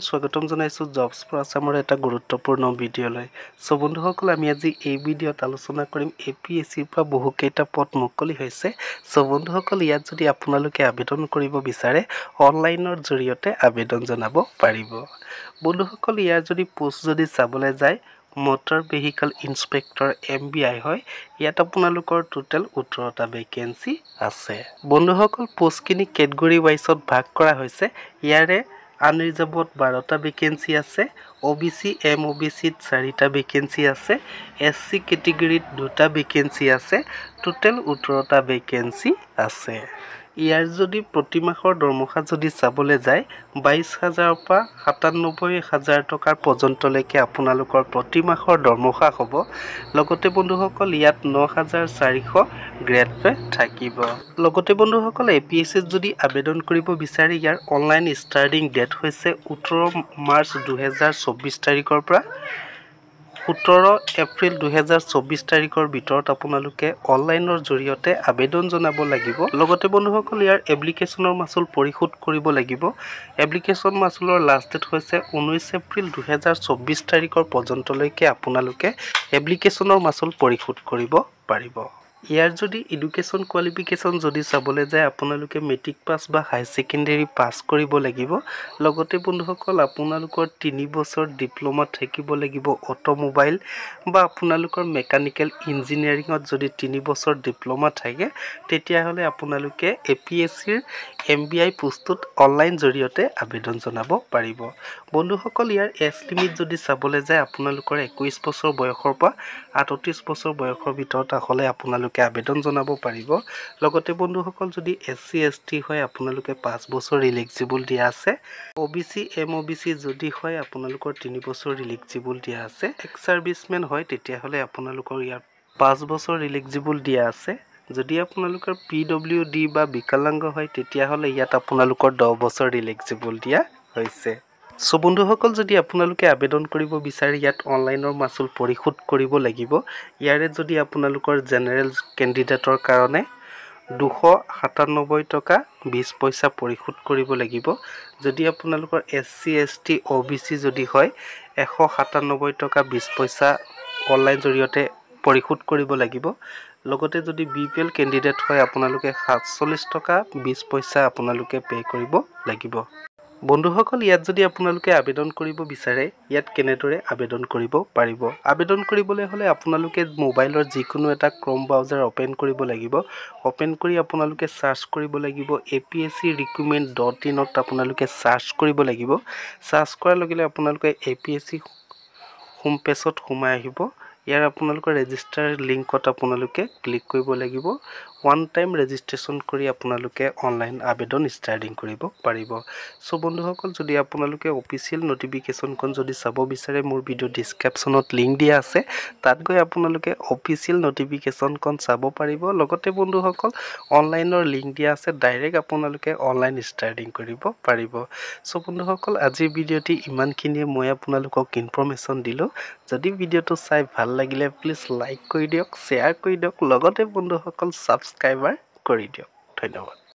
স্বাগতম জনাইছো jobs for আছামৰ এটা গুৰুত্বপূৰ্ণ ভিডিঅ'লৈ। সো বন্ধুসকল, আমি আজি এই ভিডিঅ'ত আলোচনা কৰিম APSCৰ পৰা বহুকেইটা পদ মুকলি হৈছে। সো বন্ধুসকল, ইয়াত যদি আপোনালোকে আবেদন কৰিব বিচাৰে অনলাইনৰ জৰিয়তে আবেদন জনাব পাৰিব। বন্ধুসকল, ইয়াৰ যদি পোষ্ট যদি চাবলৈ যায় মটৰ ভেহিকল ইন্সপেক্টৰ MVI হয়। ইয়াত আপোনালোকৰ টোটেল 18টা ভেকেন্সি আছে। বন্ধুসকল, পোষ্টখিনি কেটেগৰী ৱাইজত ভাগ কৰা হৈছে। ইয়াৰে আনৰিজাৰ্ভড 12টা ভেকেন্সি আছে, OBC MOBCত 4টা ভেকেন্সি আছে, SC কেটেগৰীত 2টা ভেকেন্সি আছে, টোটেল 18টা ভেকেন্সি আছে। ইয়াৰ যদি প্ৰতি মাহৰ দৰমহা যদি চাবলৈ যায় 22,000ৰ পৰা 97,000 টকাৰ পৰ্যন্তলৈকে আপোনালোকৰ প্ৰতি মাহৰ দৰমহা হ'ব। লগতে বন্ধুসকল, ইয়াত 9,400 গ্ৰেড পে থাকিব। লগতে বন্ধুসকল, APSCত যদি আবেদন কৰিব বিচাৰে ইয়াৰ অনলাইন ষ্টাৰ্টিং ডেট হৈছে 18 মাৰ্চ 2024 তাৰিখৰ পৰা 17 এপ্ৰিল 2024 তাৰিখৰ ভিতৰত আপোনালোকে অনলাইনৰ জৰিয়তে আবেদন জনাব লাগিব। লগতে বন্ধুসকল, ইয়াৰ এপ্লিকেশ্যনৰ মাচুল পৰিশোধ কৰিব লাগিব। এপ্লিকেশ্যন মাচুলৰ লাষ্ট ডেট হৈছে 19 এপ্ৰিল 2024 তাৰিখৰ পৰ্যন্তলৈকে আপোনালোকে এপ্লিকেশ্যনৰ মাচুল পৰিশোধ কৰিব পাৰিব। ইয়াৰ যদি এডুকেশ্যন কোৱালিফিকেশ্যন যদি চাবলৈ যায় আপোনালোকে মেট্ৰিক পাছ বা হাই ছেকেণ্ডেৰী পাছ কৰিব লাগিব। লগতে বন্ধুসকল, আপোনালোকৰ 3 বছৰ ডিপ্ল'মা থাকিব লাগিব অটোমোবাইল বা আপোনালোকৰ মেকানিকেল ইঞ্জিনিয়াৰিঙত যদি 3 বছৰ ডিপ্ল'মা থাকে তেতিয়াহ'লে আপোনালোকে APSCৰ MVI পোষ্টটোত অনলাইন জৰিয়তে আবেদন জনাব পাৰিব। বন্ধুসকল, ইয়াৰ এজ লিমিট যদি চাবলৈ যায় আপোনালোকৰ 21 বছৰ বয়সৰ পৰা 38 বছৰ বয়সৰ ভিতৰত হ'লে আপোনালোকে আবেদন জনাব পাৰিব। লগতে বন্ধুসকল, যদি SC ST হয় আপোনালোকে 5 বছৰ ইলিজিবল দিয়া আছে। OBC MOBC যদি হয় আপোনালোকৰ 3 বছৰ ইলিজিবল দিয়া আছে। এক্স সাৰ্ভিসমেন হয় তেতিয়াহ'লে আপোনালোকৰ ইয়াৰ 5 বছৰ ইলিজিবল দিয়া আছে। যদি আপোনালোকৰ PWD বা বিকলাংগ হয় তেতিয়াহ'লে ইয়াত আপোনালোকৰ 10 বছৰ ইলিজিবল দিয়া হৈছে। সো বন্ধুসকল, যদি আপোনালোকে আবেদন কৰিব বিচাৰে ইয়াত অনলাইনৰ মাচুল পৰিশোধ কৰিব লাগিব। ইয়াৰে যদি আপোনালোকৰ জেনেৰেল কেণ্ডিডেটৰ কাৰণে 297 টকা 20 পইচা পৰিশোধ কৰিব লাগিব। যদি আপোনালোকৰ SC ST OBC যদি হয় 197 টকা 20 পইচা অনলাইন জৰিয়তে পৰিশোধ কৰিব লাগিব। লগতে যদি BPL কেণ্ডিডেট হয় আপোনালোকে 47 টকা 20 পইচা আপোনালোকে পে' কৰিব লাগিব। বন্ধুসকল, ইয়াত যদি আপোনালোকে আবেদন কৰিব বিচাৰে ইয়াত কেনেদৰে আবেদন কৰিব পাৰিব। আবেদন কৰিবলৈ হ'লে আপোনালোকে মোবাইলৰ যিকোনো এটা ক্ৰম ব্ৰাউজাৰ অ'পেন কৰিব লাগিব। অ'পেন কৰি আপোনালোকে চাৰ্চ কৰিব লাগিব APSCrecruitment.in আপোনালোকে চাৰ্চ কৰিব লাগিব। চাৰ্চ কৰাৰ লগে লগে আপোনালোকে APSC হোম পেজত সোমাই আহিব। ইয়াৰ আপোনালোকৰ ৰেজিষ্টাৰ লিংকত আপোনালোকে ক্লিক কৰিব লাগিব। ওৱান টাইম ৰেজিষ্ট্ৰেশ্যন কৰি আপোনালোকে অনলাইন আবেদন ষ্টাৰ্টিং কৰিব পাৰিব। সো বন্ধুসকল, যদি আপোনালোকে অফিচিয়েল নটিফিকেশ্যনখন যদি চাব বিচাৰে মোৰ ভিডিঅ' ডিছক্ৰিপশ্যনত লিংক দিয়া আছে। তাত গৈ আপোনালোকে অফিচিয়েল নটিফিকেশ্যনখন চাব পাৰিব। লগতে বন্ধুসকল, অনলাইনৰ লিংক দিয়া আছে, ডাইৰেক্ট আপোনালোকে অনলাইন ষ্টাৰ্টিং কৰিব পাৰিব। সো বন্ধুসকল, আজিৰ ভিডিঅ'টি ইমানখিনিয়ে মই আপোনালোকক ইনফৰমেশ্যন দিলোঁ। যদি ভিডিঅ'টো চাই ভাল লাগিলে প্লিজ লাইক কৰি দিয়ক, শ্বেয়াৰ কৰি দিয়ক, লগতে বন্ধুসকল ছাবস্ক্ৰাইবাৰ কৰি দিয়ক। ধন্যবাদ।